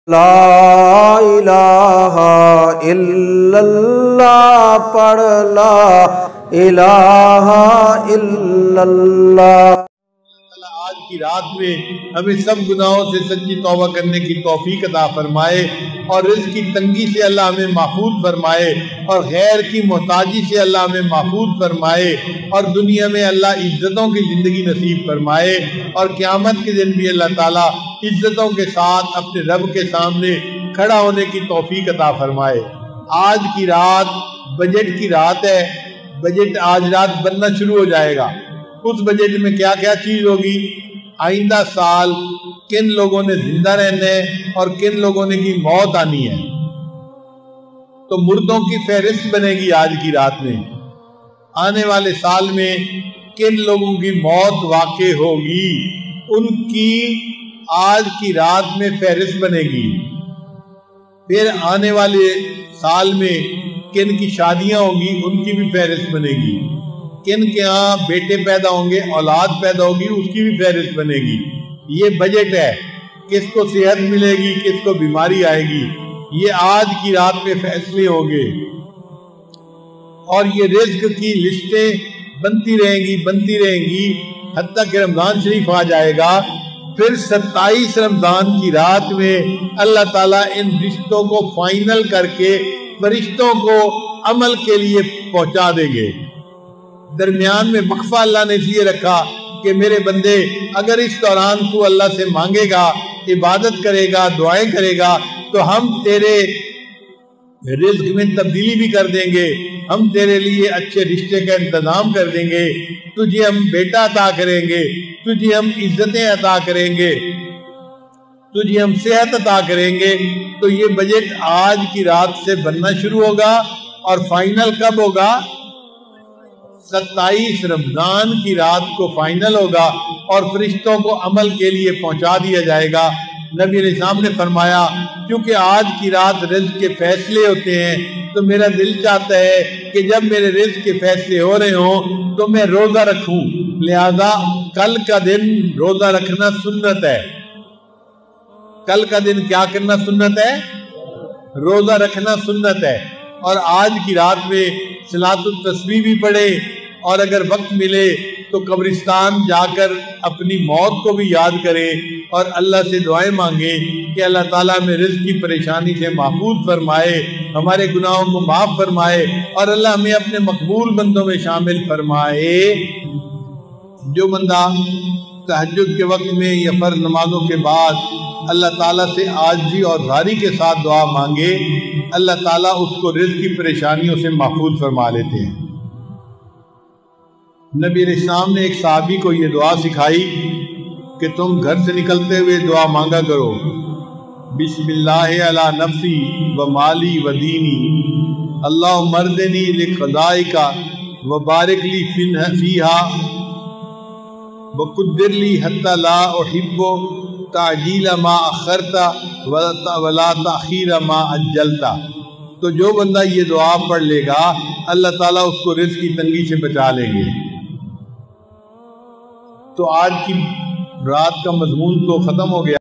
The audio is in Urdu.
لا الہ الا اللہ پڑھ لا الہ الا اللہ۔ آج کی رات میں ہمیں سب گناہوں سے سچی توبہ کرنے کی توفیق عطا فرمائے اور رزق کی تنگی سے اللہ ہمیں محفوظ فرمائے اور غیر کی محتاجی سے اللہ ہمیں محفوظ فرمائے اور دنیا میں اللہ عزتوں کی زندگی نصیب فرمائے اور قیامت کے دن بھی اللہ تعالیٰ عزتوں کے ساتھ اپنے رب کے سامنے کھڑا ہونے کی توفیق عطا فرمائے۔ آج کی رات بجٹ کی رات ہے، بجٹ آج رات بننا شروع ہو جائے گا۔ اس بجٹ میں کیا کیا چیز ہوگی، آئندہ سال کن لوگوں نے زندہ رہنا ہے اور کن لوگوں نے کی موت آنی ہے، تو مردوں کی فہرست بنے گی آج کی رات میں۔ آنے والے سال میں کن لوگوں کی موت واقع ہوگی ان کی آج کی رات میں فہرست بنے گی۔ پھر آنے والے سال میں کن کی شادیاں ہوں گی ان کی بھی فہرست بنے گی، کن کے ہاں بیٹے پیدا ہوں گے، اولاد پیدا ہوگی، اس کی بھی فہرست بنے گی۔ یہ بجٹ ہے، کس کو صحت ملے گی، کس کو بیماری آئے گی، یہ آج کی رات میں فیصلے ہوں گے۔ اور یہ رزق کی لسٹیں بنتی رہیں گی حتیٰ کہ رمضان شریف آ جائے گا۔ پھر 27 رمضان کی رات میں اللہ تعالیٰ ان رشتوں کو فائنل کر کے فرشتوں کو عمل کے لیے پہنچا دیں گے۔ درمیان میں وقفہ اللہ نے اس لیے رکھا کہ میرے بندے اگر اس دوران تو اللہ سے مانگے گا، عبادت کرے گا، دعائیں کرے گا تو ہم تیرے رزق میں تبدیلی بھی کر دیں گے، ہم تیرے لیے اچھے رشتے کا انتظام کر دیں گے، تجھے ہم بیٹا عطا کریں گے، تجھے ہم عزتیں عطا کریں گے، تجھے ہم صحت عطا کریں گے۔ تو یہ بجٹ آج کی رات سے بننا شروع ہوگا اور فائنل کب ہوگا؟ 27 رمضان کی رات کو فائنل ہوگا اور فرشتوں کو عمل کے لیے پہنچا دیا جائے گا۔ نبی علیہ السلام نے فرمایا کیونکہ آج کی رات رزق کے فیصلے ہوتے ہیں تو میرا دل چاہتا ہے کہ جب میرے رزق کے فیصلے ہو رہے ہوں تو میں روزہ رکھوں، لہذا کل کا دن روزہ رکھنا سنت ہے۔ کل کا دن کیا کرنا سنت ہے؟ روزہ رکھنا سنت ہے۔ اور آج کی رات میں صلاۃ التسبیح بھی پڑھے اور اگر وقت ملے تو قبرستان جا کر اپنی موت کو بھی یاد کرے اور اللہ سے دعائیں مانگے کہ اللہ تعالیٰ ہمیں رزق کی پریشانی سے محفوظ فرمائے، ہمارے گناہوں کو معاف فرمائے اور اللہ ہمیں اپنے مقبول بندوں میں شامل فرمائے۔ جو بندہ تہجد کے وقت میں یا فرض نمازوں کے بعد اللہ تعالیٰ سے عاجزی اور زاری کے ساتھ دعا مانگے، اللہ تعالیٰ اس کو رزق کی پریشانیوں سے محفوظ فرما لیتے ہیں۔ نبی علیہ السلام نے ایک صحابی کو یہ دعا سکھائی کہ تم گھر سے نکلتے ہوئے دعا مانگا کرو، بسم اللہ علی نفسی و مالی و دینی، اللہم ارضنی لقضائک و بارک لی فیہا وقدر لی حتی لا احب تعجیل ما اخرت ولا تاخیر ما عجلت۔ تو جو بندہ یہ دعا پڑھ لے گا اللہ تعالیٰ اس کو رزق کی تنگی سے بچا لیں گے۔ تو آج کی رات کا مضمون تو ختم ہو گیا۔